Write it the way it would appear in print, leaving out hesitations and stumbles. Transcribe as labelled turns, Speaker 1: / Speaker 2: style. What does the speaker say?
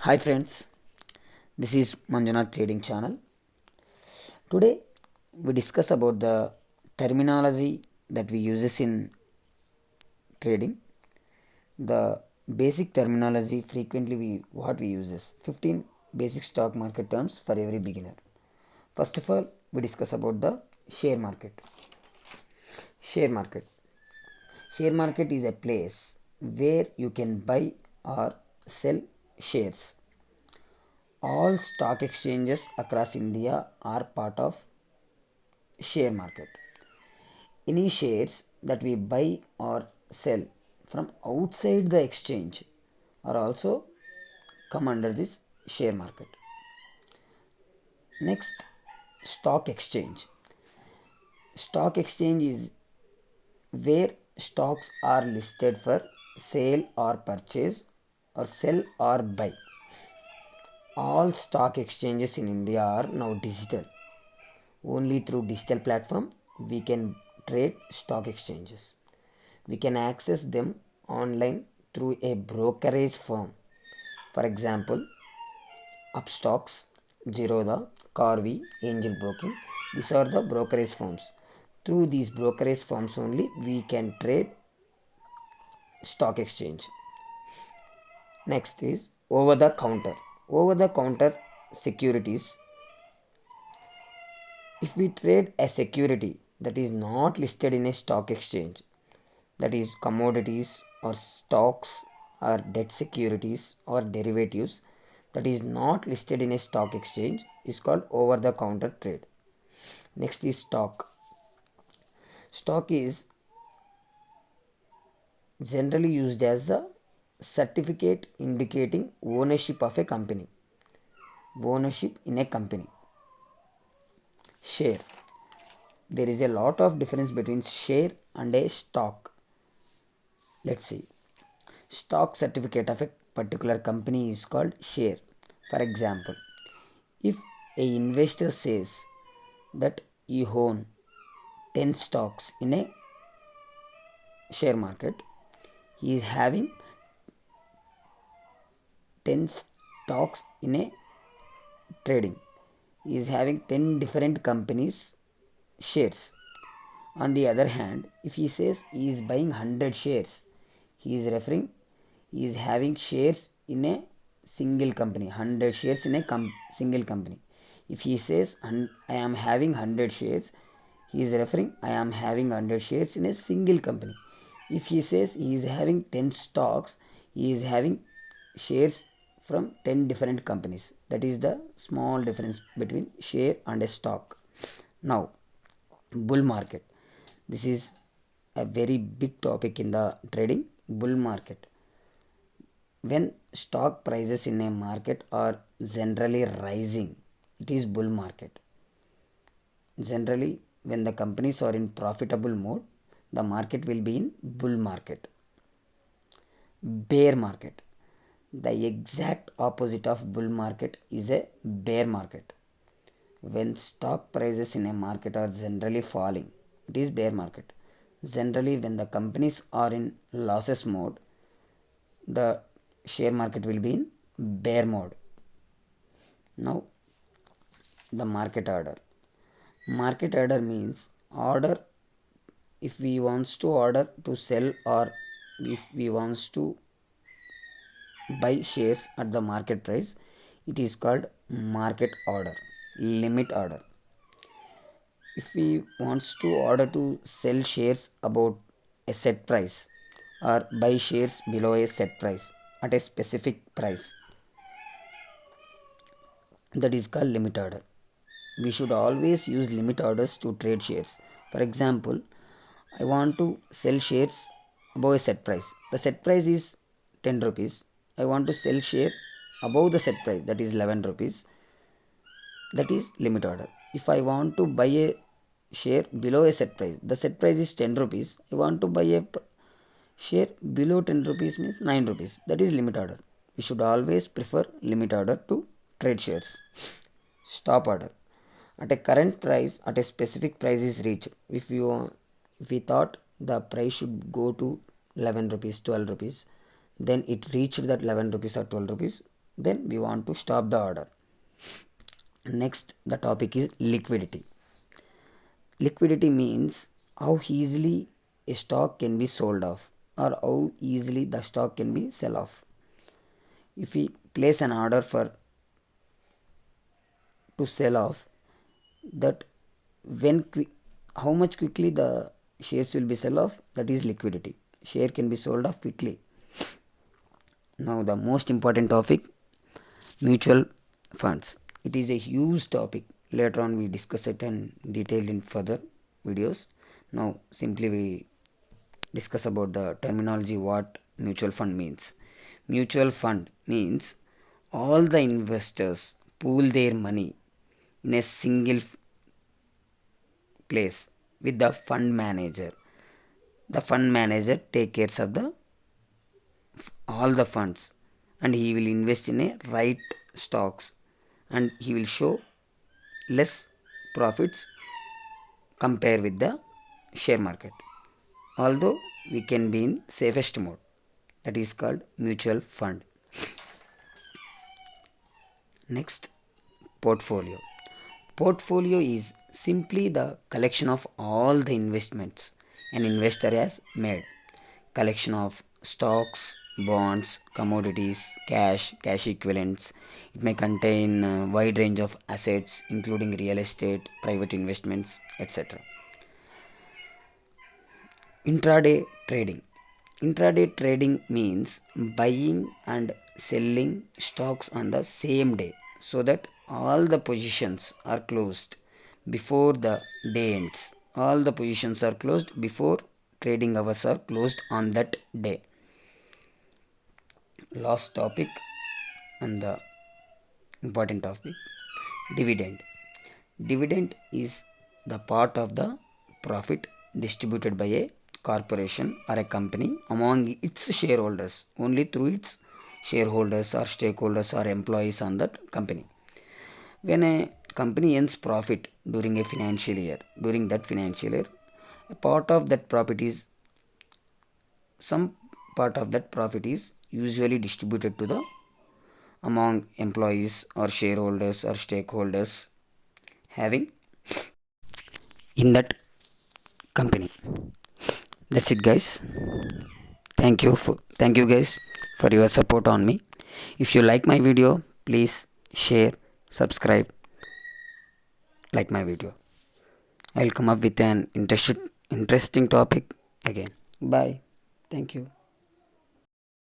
Speaker 1: Hi friends, this is Manjunath Trading Channel. Today we discuss about the terminology that we uses in trading. The basic terminology frequently we uses 15 basic stock market terms for every beginner. First of all, we discuss about the share market. Share market. Share market is a place where you can buy or sell shares. All stock exchanges across India are part of share market. Any shares that we buy or sell from outside the exchange are also come under this share market. Next, stock exchange. Stock exchange is where stocks are listed for sale or purchase or sell or buy. All stock exchanges in India are now digital. Only through digital platform we can trade stock exchanges. We can access them online through a brokerage firm. For example, Upstocks, Zerodha, Carvey, Angel Broking. These are the brokerage firms. Through these brokerage firms only we can trade stock exchange. Next is over the counter. Over the counter securities. If we trade a security that is not listed in a stock exchange, that is commodities or stocks or debt securities or derivatives that is not listed in a stock exchange, is called over the counter trade. Next is stock. Stock is generally used as a certificate indicating ownership of a company. Ownership in a company. Share. There is a lot of difference between share and a stock. Let's see. Stock certificate of a particular company is called share. For example, if a investor says that you own 10 stocks in a share market, he is having 10 stocks in a trading. He is having 10 different companies shares. On the other hand, if he says he is buying 100 shares, he is referring he is having shares in a single company, 100 shares in a single company. If he says I am having 100 shares, he is referring I am having 100 shares in a single company. If he says he is having 10 stocks, he is having shares from 10 different companies. That is the small difference between share and a stock. Now, bull market. This is a very big topic in the trading. Bull market. When stock prices in a market are generally rising, it is bull market. Generally, when the companies are in profitable mode, the market will be in bull market. Bear market. The exact opposite of bull market is a bear market. When stock prices in a market are generally falling, it is bear market. Generally, when the companies are in losses mode, the share market will be in bear mode. Now, the market order. Market order means order if we wants to order to sell or if we wants to buy shares at the market price, it is called market order, limit order. If we wants to order to sell shares about a set price or buy shares below a set price at a specific price, that is called limit order. We should always use limit orders to trade shares. For example, I want to sell shares above a set price. The set price is 10 rupees. I want to sell share above the set price, that is 11 rupees. That is limit order. If I want to buy a share below a set price, the set price is 10 rupees. I want to buy a share below 10 rupees means 9 rupees. That is limit order. We should always prefer limit order to trade shares. Stop order. At a current price, at a specific price is reached. If we thought the price should go to 11 rupees, 12 rupees, then it reached that 11 rupees or 12 rupees, then we want to stop the order. Next, the topic is liquidity. Liquidity means how easily a stock can be sold off or how easily the stock can be sell off. If we place an order for to sell off, that when how much quickly the shares will be sell off, that is liquidity. Share can be sold off quickly. Now the most important topic, mutual funds. It is a huge topic. Later on we discuss it in detail in further videos. Now simply we discuss about the terminology what mutual fund means. Mutual fund means all the investors pool their money in a single place with the fund manager. The fund manager take care of the all the funds, and he will invest in a right stocks, and he will show less profits compare with the share market, although we can be in safest mode, that is called mutual fund. Next, portfolio. Portfolio is simply the collection of all the investments an investor has made. Collection of stocks, bonds, commodities, cash equivalents. It may contain a wide range of assets including real estate, private investments, etc. Intraday trading. Intraday trading means buying and selling stocks on the same day so that all the positions are closed before the day ends. All the positions are closed before trading hours are closed on that day. Last topic and the important topic, dividend. Dividend is the part of the profit distributed by a corporation or a company among its shareholders only through its shareholders or stakeholders or employees on that company. When a company earns profit during a financial year, during that financial year, a part of that profit is some part of that profit is usually distributed to the among employees or shareholders or stakeholders having in that company. That's it, guys. Thank you guys for your support on me. If you like my video, please share, subscribe, like my video. I'll come up with an interesting topic again. Bye. Thank you.